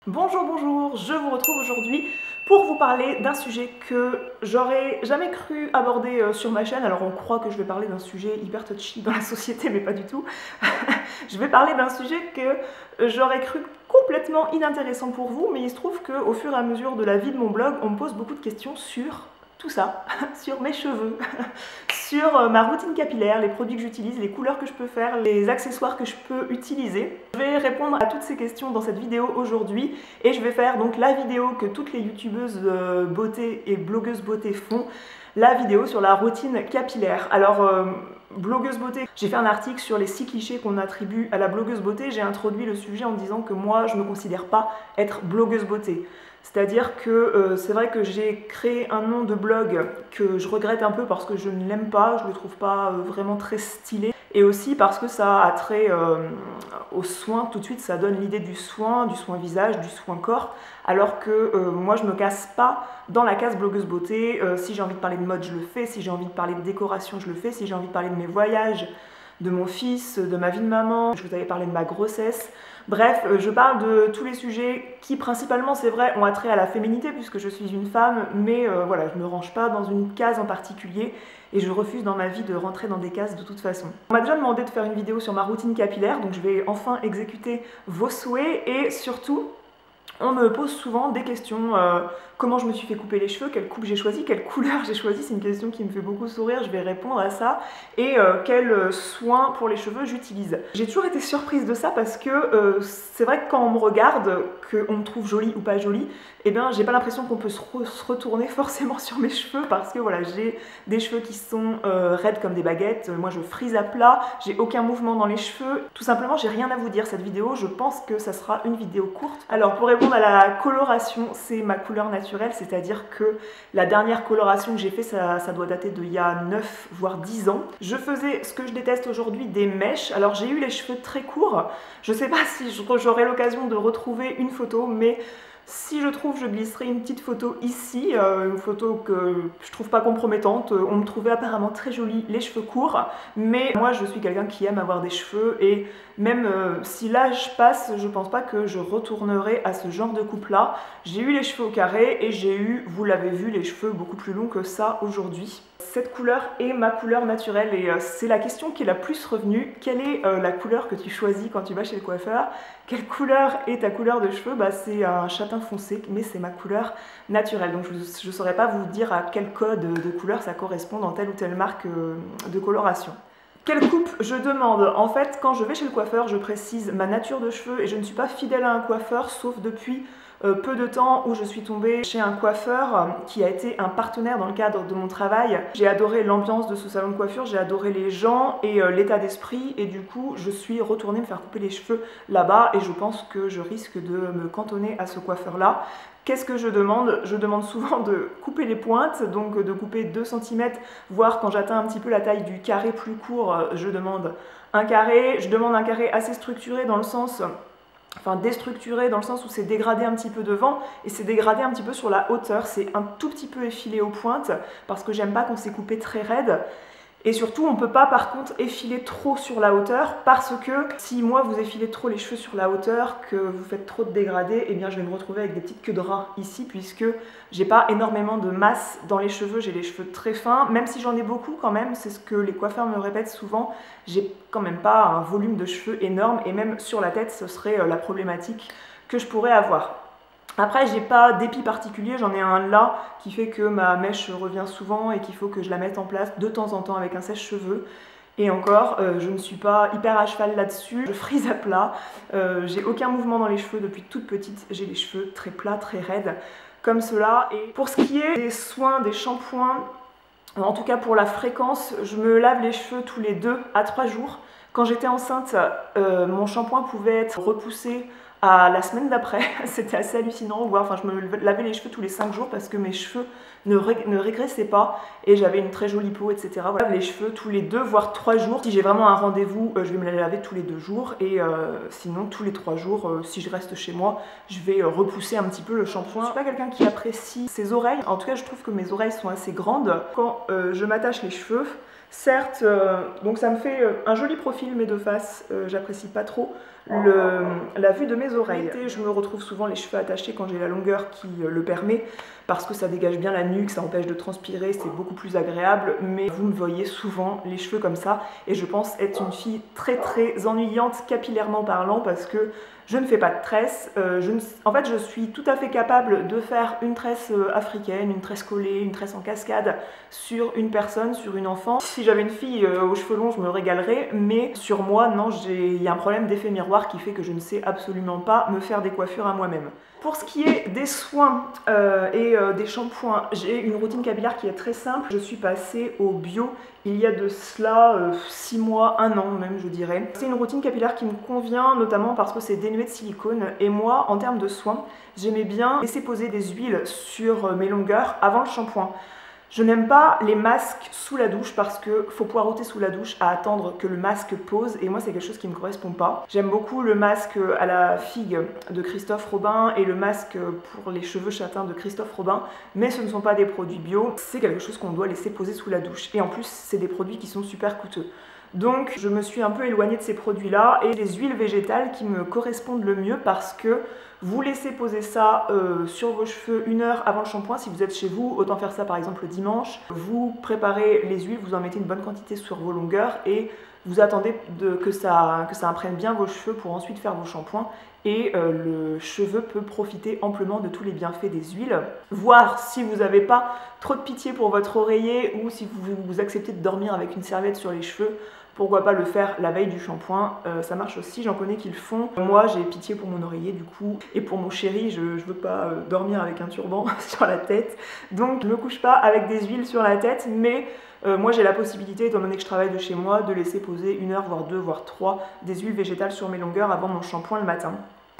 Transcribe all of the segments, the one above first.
Bonjour, bonjour, je vous retrouve aujourd'hui pour vous parler d'un sujet que j'aurais jamais cru aborder sur ma chaîne. Alors on croit que je vais parler d'un sujet hyper touchy dans la société, mais pas du tout. Je vais parler d'un sujet que j'aurais cru complètement inintéressant pour vous, mais il se trouve qu'au fur et à mesure de la vie de mon blog, on me pose beaucoup de questions sur tout ça, sur mes cheveux, sur ma routine capillaire, les produits que j'utilise, les couleurs que je peux faire, les accessoires que je peux utiliser. Je vais répondre à toutes ces questions dans cette vidéo aujourd'hui et je vais faire donc la vidéo que toutes les youtubeuses beauté et blogueuses beauté font, la vidéo sur la routine capillaire. Alors, blogueuse beauté, j'ai fait un article sur les 6 clichés qu'on attribue à la blogueuse beauté. J'ai introduit le sujet en disant que moi, je ne me considère pas être blogueuse beauté. C'est-à-dire que c'est vrai que j'ai créé un nom de blog que je regrette un peu parce que je ne l'aime pas, je le trouve pas vraiment très stylé. Et aussi parce que ça a trait aux soins, tout de suite ça donne l'idée du soin visage, du soin corps, alors que moi je me casse pas dans la case blogueuse beauté. Si j'ai envie de parler de mode, je le fais, si j'ai envie de parler de décoration, je le fais, si j'ai envie de parler de mes voyages, de mon fils, de ma vie de maman, je vous avais parlé de ma grossesse. Bref, je parle de tous les sujets qui principalement, c'est vrai, ont attrait à la féminité puisque je suis une femme, mais voilà, je ne me range pas dans une case en particulier et je refuse dans ma vie de rentrer dans des cases de toute façon. On m'a déjà demandé de faire une vidéo sur ma routine capillaire, donc je vais enfin exécuter vos souhaits et surtout, on me pose souvent des questions, comment je me suis fait couper les cheveux, quelle coupe j'ai choisi, quelle couleur j'ai choisi, c'est une question qui me fait beaucoup sourire, je vais répondre à ça, et quels soins pour les cheveux j'utilise. J'ai toujours été surprise de ça parce que c'est vrai que quand on me regarde, qu'on me trouve jolie ou pas jolie, eh bien j'ai pas l'impression qu'on peut se retourner forcément sur mes cheveux parce que voilà, j'ai des cheveux qui sont raides comme des baguettes, moi je frise à plat, j'ai aucun mouvement dans les cheveux, tout simplement j'ai rien à vous dire cette vidéo, je pense que ça sera une vidéo courte. Alors pour répondre à la coloration, c'est ma couleur naturelle, c'est-à-dire que la dernière coloration que j'ai fait, ça doit dater d'il y a 9 voire 10 ans. Je faisais ce que je déteste aujourd'hui, des mèches. Alors j'ai eu les cheveux très courts, je sais pas si j'aurai l'occasion de retrouver une photo, mais si je trouve, je glisserai une petite photo ici, une photo que je trouve pas compromettante. On me trouvait apparemment très jolie, les cheveux courts, mais moi je suis quelqu'un qui aime avoir des cheveux et même si l'âge passe, je pense pas que je retournerai à ce genre de coupe là. J'ai eu les cheveux au carré et j'ai eu, vous l'avez vu, les cheveux beaucoup plus longs que ça aujourd'hui. Cette couleur est ma couleur naturelle et c'est la question qui est la plus revenue. Quelle est la couleur que tu choisis quand tu vas chez le coiffeur? Quelle couleur est ta couleur de cheveux? Bah, c'est un châtain foncé, mais c'est ma couleur naturelle. Donc je ne saurais pas vous dire à quel code de couleur ça correspond dans telle ou telle marque de coloration. Quelle coupe je demande? En fait, quand je vais chez le coiffeur, je précise ma nature de cheveux et je ne suis pas fidèle à un coiffeur, sauf depuis peu de temps où je suis tombée chez un coiffeur qui a été un partenaire dans le cadre de mon travail. J'ai adoré l'ambiance de ce salon de coiffure, j'ai adoré les gens et l'état d'esprit et du coup je suis retournée me faire couper les cheveux là-bas et je pense que je risque de me cantonner à ce coiffeur-là. Qu'est-ce que je demande? Je demande souvent de couper les pointes, donc de couper 2 cm, voire quand j'atteins un petit peu la taille du carré plus court, je demande un carré. Je demande un carré assez structuré dans le sens... Enfin déstructuré dans le sens où c'est dégradé un petit peu devant et c'est dégradé un petit peu sur la hauteur, c'est un tout petit peu effilé aux pointes parce que j'aime pas qu'on s'est coupé très raide. Et surtout, on ne peut pas par contre effiler trop sur la hauteur parce que si moi vous effilez trop les cheveux sur la hauteur, que vous faites trop de dégradés, eh bien je vais me retrouver avec des petites queues de rat ici puisque j'ai pas énormément de masse dans les cheveux, j'ai les cheveux très fins, même si j'en ai beaucoup quand même, c'est ce que les coiffeurs me répètent souvent, j'ai quand même pas un volume de cheveux énorme et même sur la tête ce serait la problématique que je pourrais avoir. Après, j'ai pas d'épi particulier, j'en ai un là qui fait que ma mèche revient souvent et qu'il faut que je la mette en place de temps en temps avec un sèche-cheveux. Et encore, je ne suis pas hyper à cheval là-dessus, je frise à plat, j'ai aucun mouvement dans les cheveux depuis toute petite, j'ai les cheveux très plats, très raides, comme cela. Et pour ce qui est des soins, des shampoings, en tout cas pour la fréquence, je me lave les cheveux tous les 2 à 3 jours. Quand j'étais enceinte, mon shampoing pouvait être repoussé à la semaine d'après, c'était assez hallucinant, enfin je me lavais les cheveux tous les 5 jours parce que mes cheveux ne régressaient pas et j'avais une très jolie peau, etc. Voilà, je lave les cheveux tous les 2 voire 3 jours. Si j'ai vraiment un rendez-vous, je vais me les laver tous les 2 jours et sinon tous les 3 jours, si je reste chez moi, je vais repousser un petit peu le shampoing. Je suis pas quelqu'un qui apprécie ses oreilles, en tout cas je trouve que mes oreilles sont assez grandes. Quand je m'attache les cheveux, certes, donc ça me fait un joli profil mais de face, j'apprécie pas trop. la vue de mes oreilles. Je me retrouve souvent les cheveux attachés quand j'ai la longueur qui le permet, parce que ça dégage bien la nuque, ça empêche de transpirer, c'est beaucoup plus agréable, mais vous me voyez souvent les cheveux comme ça, et je pense être une fille très très ennuyante capillairement parlant, parce que je ne fais pas de tresse. En fait, je suis tout à fait capable de faire une tresse africaine, une tresse collée, une tresse en cascade sur une personne, sur une enfant. Si j'avais une fille aux cheveux longs, je me régalerais, mais sur moi, non, il y a un problème d'effet miroir qui fait que je ne sais absolument pas me faire des coiffures à moi-même. Pour ce qui est des soins et des shampoings, j'ai une routine capillaire qui est très simple. Je suis passée au bio il y a de cela 6 mois, 1 an même je dirais. C'est une routine capillaire qui me convient notamment parce que c'est dénué de silicone, et moi en termes de soins, j'aimais bien laisser poser des huiles sur mes longueurs avant le shampoing. Je n'aime pas les masques sous la douche parce qu'il faut poireauter sous la douche à attendre que le masque pose, et moi c'est quelque chose qui ne me correspond pas. J'aime beaucoup le masque à la figue de Christophe Robin et le masque pour les cheveux châtains de Christophe Robin, mais ce ne sont pas des produits bio, c'est quelque chose qu'on doit laisser poser sous la douche, et en plus c'est des produits qui sont super coûteux. Donc je me suis un peu éloignée de ces produits-là et les huiles végétales qui me correspondent le mieux, parce que vous laissez poser ça sur vos cheveux 1 heure avant le shampoing. Si vous êtes chez vous, autant faire ça par exemple le dimanche. Vous préparez les huiles, vous en mettez une bonne quantité sur vos longueurs et vous attendez que ça imprègne bien vos cheveux pour ensuite faire vos shampoings. Et le cheveu peut profiter amplement de tous les bienfaits des huiles. Voire si vous n'avez pas trop de pitié pour votre oreiller, ou si vous acceptez de dormir avec une serviette sur les cheveux, pourquoi pas le faire la veille du shampoing, ça marche aussi, j'en connais qui le font. Moi j'ai pitié pour mon oreiller du coup, et pour mon chéri, je veux pas dormir avec un turban sur la tête, donc je me couche pas avec des huiles sur la tête, mais moi j'ai la possibilité, étant donné que je travaille de chez moi, de laisser poser 1 heure, voire 2, voire 3 des huiles végétales sur mes longueurs avant mon shampoing le matin.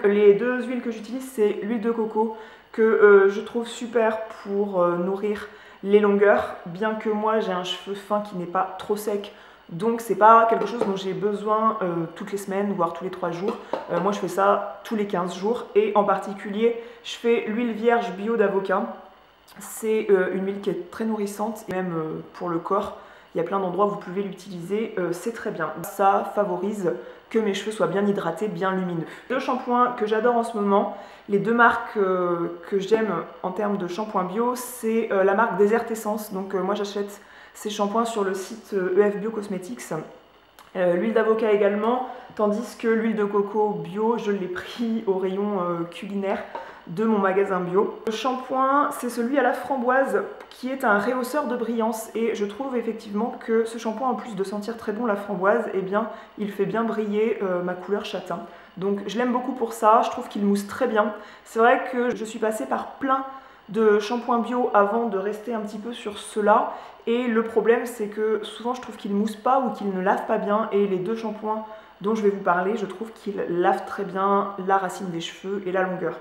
Les 2 huiles que j'utilise, c'est l'huile de coco que je trouve super pour nourrir les longueurs, bien que moi j'ai un cheveu fin qui n'est pas trop sec. Donc c'est pas quelque chose dont j'ai besoin toutes les semaines, voire tous les 3 jours. Moi je fais ça tous les 15 jours. Et en particulier, je fais l'huile vierge bio d'avocat. C'est une huile qui est très nourrissante, et même pour le corps. Il y a plein d'endroits où vous pouvez l'utiliser, c'est très bien. Ça favorise que mes cheveux soient bien hydratés, bien lumineux. 2 shampoings que j'adore en ce moment, les 2 marques que j'aime en termes de shampoing bio, c'est la marque Desert Essence. Donc moi j'achète ces shampoings sur le site EF Bio Cosmetics. L'huile d'avocat également, tandis que l'huile de coco bio, je l'ai pris au rayon culinaire de mon magasin bio. Le shampoing, c'est celui à la framboise qui est un rehausseur de brillance, et je trouve effectivement que ce shampoing, en plus de sentir très bon la framboise, eh bien, il fait bien briller ma couleur châtain. Donc je l'aime beaucoup pour ça, je trouve qu'il mousse très bien. C'est vrai que je suis passée par plein de shampoings bio avant de rester un petit peu sur ceux-là, et le problème c'est que souvent je trouve qu'ils ne moussent pas ou qu'ils ne lavent pas bien, et les 2 shampoings dont je vais vous parler, je trouve qu'ils lavent très bien la racine des cheveux et la longueur.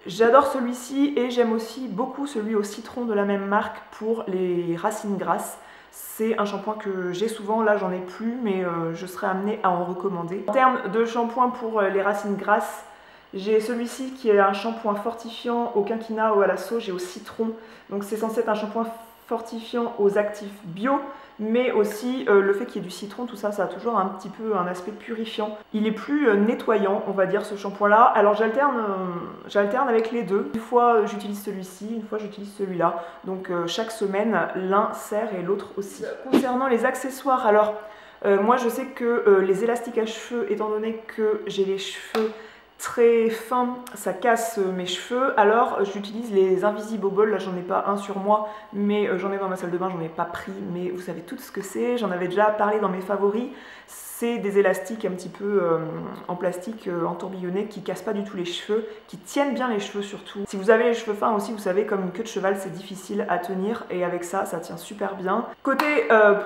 J'adore celui-ci, et j'aime aussi beaucoup celui au citron de la même marque pour les racines grasses. C'est un shampoing que j'ai souvent, là j'en ai plus, mais je serai amenée à en recommander. En termes de shampoing pour les racines grasses, j'ai celui-ci qui est un shampoing fortifiant au quinquina ou à la sauge et au citron. Donc c'est censé être un shampoing fortifiant aux actifs bio, mais aussi le fait qu'il y ait du citron, tout ça, ça a toujours un petit peu un aspect purifiant. Il est plus nettoyant, on va dire, ce shampoing-là. Alors j'alterne avec les deux. Une fois j'utilise celui-ci, une fois j'utilise celui-là. Donc chaque semaine, l'un sert et l'autre aussi. Concernant les accessoires, alors moi je sais que les élastiques à cheveux, étant donné que j'ai les cheveux très fin, ça casse mes cheveux, alors j'utilise les Invisibobble. Là j'en ai pas un sur moi, mais j'en ai dans ma salle de bain, j'en ai pas pris, mais vous savez tout ce que c'est, j'en avais déjà parlé dans mes favoris. C'est des élastiques un petit peu en plastique entourbillonné qui cassent pas du tout les cheveux, qui tiennent bien les cheveux surtout. Si vous avez les cheveux fins aussi, vous savez, comme une queue de cheval, c'est difficile à tenir, et avec ça, ça tient super bien. Côté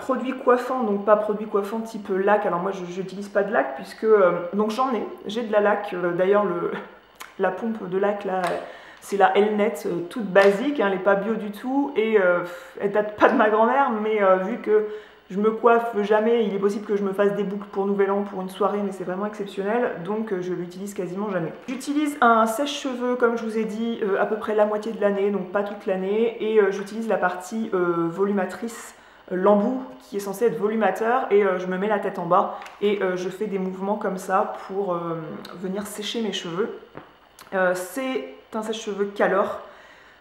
produits coiffants, donc pas produits coiffants type lac, alors moi je n'utilise pas de lac puisque, donc j'ai de la lac, d'ailleurs la pompe de lac là, c'est la Elnet toute basique, hein, elle n'est pas bio du tout, et elle date pas de ma grand-mère, mais vu que je me coiffe jamais, il est possible que je me fasse des boucles pour Nouvel An, pour une soirée, mais c'est vraiment exceptionnel, donc je l'utilise quasiment jamais. J'utilise un sèche-cheveux, comme je vous ai dit, à peu près la moitié de l'année, donc pas toute l'année, et j'utilise la partie volumatrice l'embout qui est censé être volumateur et je me mets la tête en bas et je fais des mouvements comme ça pour venir sécher mes cheveux. C'est un sèche-cheveux Calor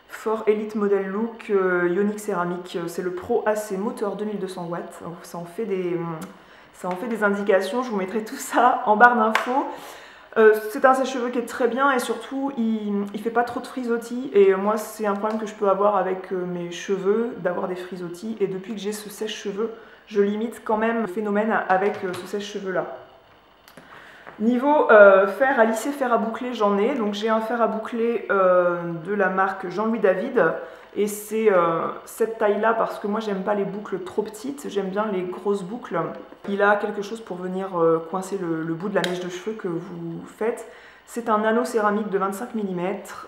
For Elite Model Look Ionic Céramique. C'est le Pro AC moteur 2200 watts. Donc ça en fait des indications. Je vous mettrai tout ça en barre d'infos. C'est un sèche-cheveux qui est très bien et surtout il fait pas trop de frisottis et moi c'est un problème que je peux avoir avec mes cheveux d'avoir des frisottis et depuis que j'ai ce sèche-cheveux je limite quand même le phénomène avec ce sèche-cheveux là. Niveau fer à lisser, fer à boucler, j'en ai. Donc j'ai un fer à boucler de la marque Jean-Louis David. Et c'est cette taille-là parce que moi j'aime pas les boucles trop petites, j'aime bien les grosses boucles. Il a quelque chose pour venir coincer le bout de la mèche de cheveux que vous faites. C'est un nano céramique de 25 mm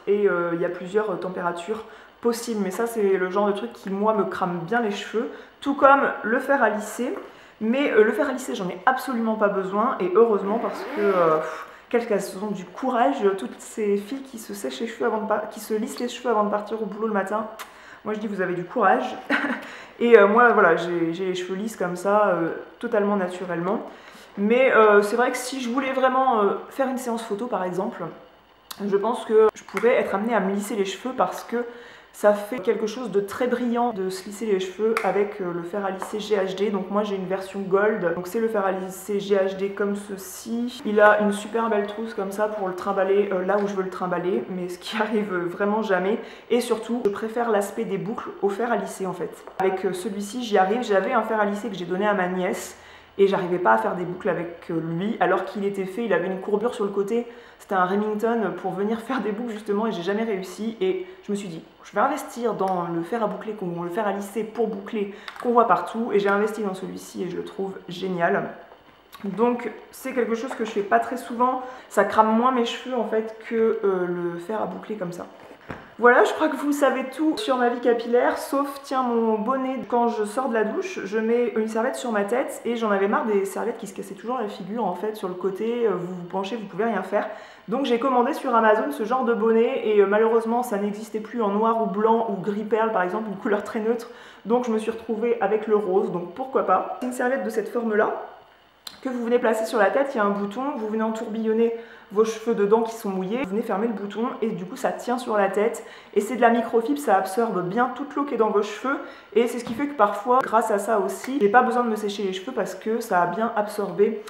et il y a plusieurs températures possibles. Mais ça c'est le genre de truc qui moi me crame bien les cheveux. Tout comme le fer à lisser. Mais le fer à lisser, j'en ai absolument pas besoin et heureusement parce que qu'elles ont du courage, toutes ces filles qui se sèchent les cheveux qui se lissent les cheveux avant de partir au boulot le matin. Moi je dis vous avez du courage et moi voilà j'ai les cheveux lisses comme ça totalement naturellement. Mais c'est vrai que si je voulais vraiment faire une séance photo par exemple, je pense que je pourrais être amenée à me lisser les cheveux parce que ça fait quelque chose de très brillant de se lisser les cheveux avec le fer à lisser GHD. Donc moi j'ai une version gold, donc c'est le fer à lisser GHD comme ceci. Il a une super belle trousse comme ça pour le trimballer là où je veux le trimballer, mais ce qui arrive vraiment jamais. Et surtout, je préfère l'aspect des boucles au fer à lisser en fait. Avec celui-ci j'y arrive, j'avais un fer à lisser que j'ai donné à ma nièce. Et j'arrivais pas à faire des boucles avec lui alors qu'il était fait, il avait une courbure sur le côté, c'était un Remington pour venir faire des boucles justement et j'ai jamais réussi et je me suis dit je vais investir dans le fer à boucler, le fer à lisser pour boucler qu'on voit partout et j'ai investi dans celui-ci et je le trouve génial. Donc c'est quelque chose que je fais pas très souvent, ça crame moins mes cheveux en fait que le fer à boucler comme ça. Voilà, je crois que vous savez tout sur ma vie capillaire, sauf, tiens, mon bonnet. Quand je sors de la douche, je mets une serviette sur ma tête et j'en avais marre des serviettes qui se cassaient toujours la figure, en fait, sur le côté, vous vous penchez, vous pouvez rien faire. Donc j'ai commandé sur Amazon ce genre de bonnet et malheureusement, ça n'existait plus en noir ou blanc ou gris perle, par exemple, une couleur très neutre. Donc je me suis retrouvée avec le rose, donc pourquoi pas. C'est une serviette de cette forme-là que vous venez placer sur la tête, il y a un bouton, vous venez entourbillonner vos cheveux dedans qui sont mouillés, vous venez fermer le bouton et du coup ça tient sur la tête et c'est de la microfibre, ça absorbe bien toute l'eau qui est dans vos cheveux et c'est ce qui fait que parfois, grâce à ça aussi, j'ai pas besoin de me sécher les cheveux parce que ça a bien absorbé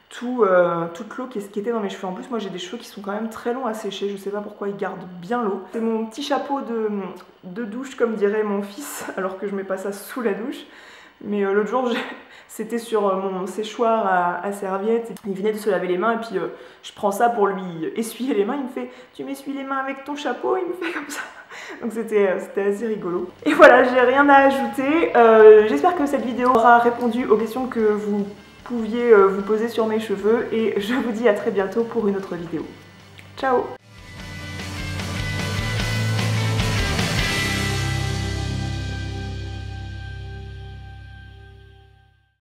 toute l'eau qui était dans mes cheveux. En plus moi j'ai des cheveux qui sont quand même très longs à sécher, je sais pas pourquoi ils gardent bien l'eau. C'est mon petit chapeau de douche comme dirait mon fils, alors que je mets pas ça sous la douche. Mais l'autre jour, c'était sur mon séchoir à serviette, il venait de se laver les mains et puis je prends ça pour lui essuyer les mains, il me fait « tu m'essuies les mains avec ton chapeau ?» il me fait comme ça. Donc c'était assez rigolo. Et voilà, j'ai rien à ajouter. J'espère que cette vidéo aura répondu aux questions que vous pouviez vous poser sur mes cheveux et je vous dis à très bientôt pour une autre vidéo. Ciao!